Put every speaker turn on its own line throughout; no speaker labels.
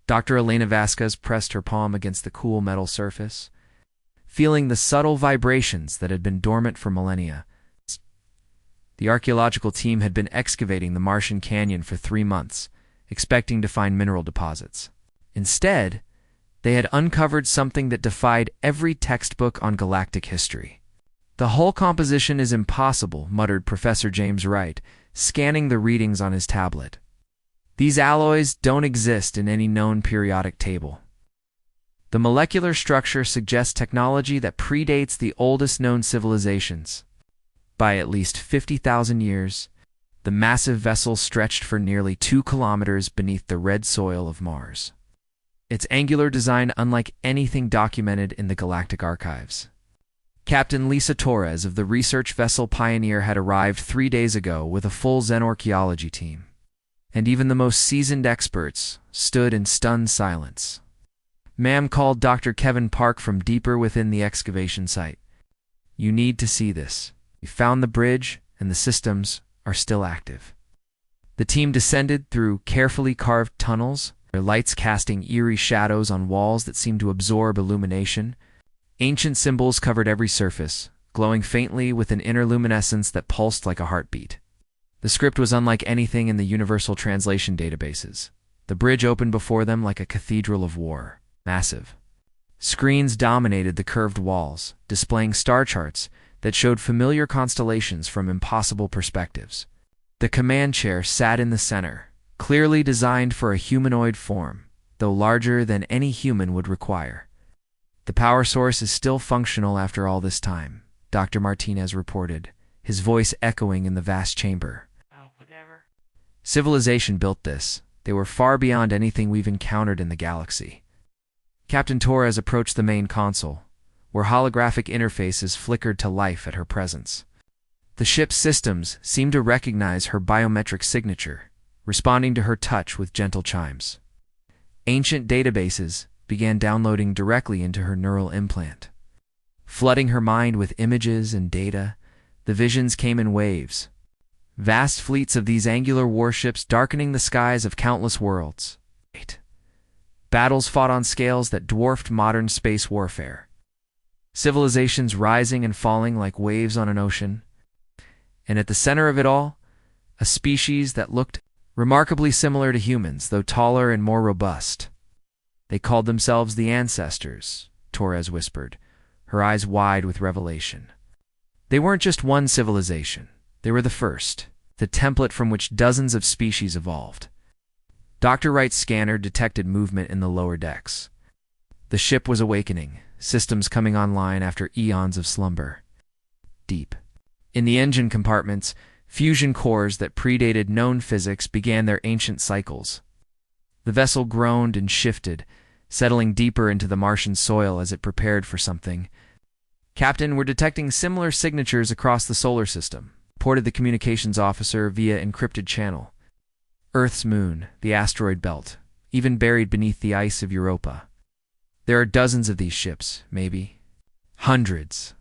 Dr. Elena Vasquez pressed her palm against the cool metal surface, feeling the subtle vibrations that had been dormant for millennia. The archaeological team had been excavating the Martian canyon for 3 months, expecting to find mineral deposits. Instead, they had uncovered something that defied every textbook on galactic history. "The whole composition is impossible," muttered Professor James Wright, scanning the readings on his tablet. "These alloys don't exist in any known periodic table. The molecular structure suggests technology that predates the oldest known civilizations by at least 50,000 years. The massive vessel stretched for nearly 2 kilometers beneath the red soil of Mars, its angular design unlike anything documented in the galactic archives. Captain Lisa Torres of the research vessel Pioneer had arrived 3 days ago with a full xenorchaeology team, and even the most seasoned experts stood in stunned silence. "Ma'am," called Dr. Kevin Park from deeper within the excavation site. "You need to see this. We found the bridge, and the systems are still active." The team descended through carefully carved tunnels, their lights casting eerie shadows on walls that seemed to absorb illumination. Ancient symbols covered every surface, glowing faintly with an inner luminescence that pulsed like a heartbeat. The script was unlike anything in the universal translation databases. The bridge opened before them like a cathedral of war, massive. Screens dominated the curved walls, displaying star charts that showed familiar constellations from impossible perspectives. The command chair sat in the center, clearly designed for a humanoid form, though larger than any human would require. "The power source is still functional after all this time," Dr. Martinez reported, his voice echoing in the vast chamber.
"Oh, whatever.
"Civilization built this. They were far beyond anything we've encountered in the galaxy." Captain Torres approached the main console, where holographic interfaces flickered to life at her presence. The ship's systems seemed to recognize her biometric signature, responding to her touch with gentle chimes. Ancient databases began downloading directly into her neural implant. Flooding her mind with images and data, the visions came in waves. Vast fleets of these angular warships darkening the skies of countless worlds. Battles fought on scales that dwarfed modern space warfare. Civilizations rising and falling like waves on an ocean. And at the center of it all, a species that looked remarkably similar to humans, though taller and more robust. "They called themselves the Ancestors," Torres whispered, her eyes wide with revelation. "They weren't just one civilization. They were the first, the template from which dozens of species evolved." Dr. Wright's scanner detected movement in the lower decks. The ship was awakening, systems coming online after eons of slumber. Deep in the engine compartments, fusion cores that predated known physics began their ancient cycles. The vessel groaned and shifted, settling deeper into the Martian soil as it prepared for something. "Captain, we're detecting similar signatures across the solar system," reported the communications officer via encrypted channel. "Earth's moon, the asteroid belt, even buried beneath the ice of Europa. There are dozens of these ships, maybe hundreds."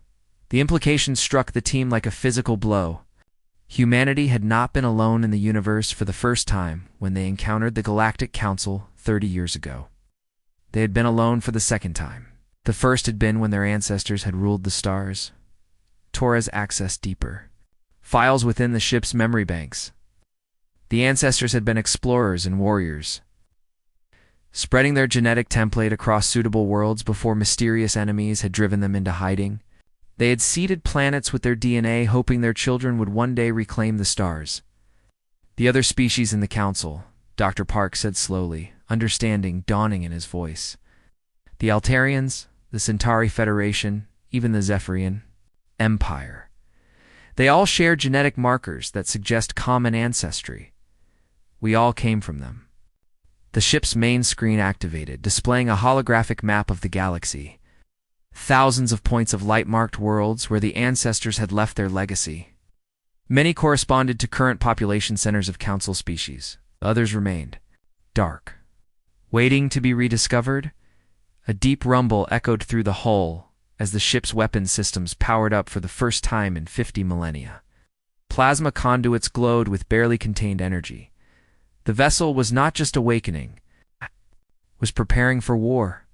The implication struck the team like a physical blow. Humanity had not been alone in the universe for the first time when they encountered the Galactic Council 30 years ago. They had been alone for the second time. The first had been when their ancestors had ruled the stars. Torres accessed deeper. Files within the ship's memory banks. The ancestors had been explorers and warriors, spreading their genetic template across suitable worlds before mysterious enemies had driven them into hiding. They had seeded planets with their DNA, hoping their children would one day reclaim the stars. "The other species in the council," Dr. Park said slowly, understanding dawning in his voice. "The Altarians, the Centauri Federation, even the Zephyrian Empire. They all share genetic markers that suggest common ancestry. We all came from them." The ship's main screen activated, displaying a holographic map of the galaxy. Thousands of points of light-marked worlds where the ancestors had left their legacy. Many corresponded to current population centers of council species. Others remained dark, waiting to be rediscovered. A deep rumble echoed through the hull as the ship's weapon systems powered up for the first time in 50 millennia. Plasma conduits glowed with barely contained energy. The vessel was not just awakening, it was preparing for war.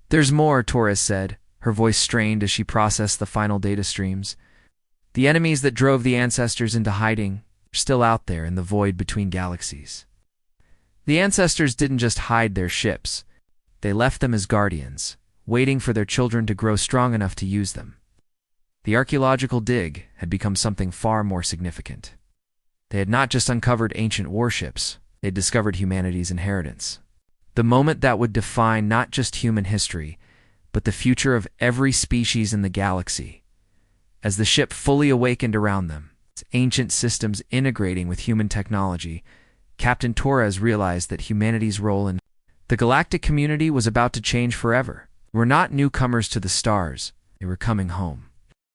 "There's more," Torres said, her voice strained as she processed the final data streams. "The enemies that drove the ancestors into hiding are still out there in the void between galaxies." The ancestors didn't just hide their ships. They left them as guardians, waiting for their children to grow strong enough to use them. The archaeological dig had become something far more significant. They had not just uncovered ancient warships, they had discovered humanity's inheritance. The moment that would define not just human history, but the future of every species in the galaxy. As the ship fully awakened around them, its ancient systems integrating with human technology, Captain Torres realized that humanity's role in the galactic community was about to change forever. They were not newcomers to the stars, they were coming home.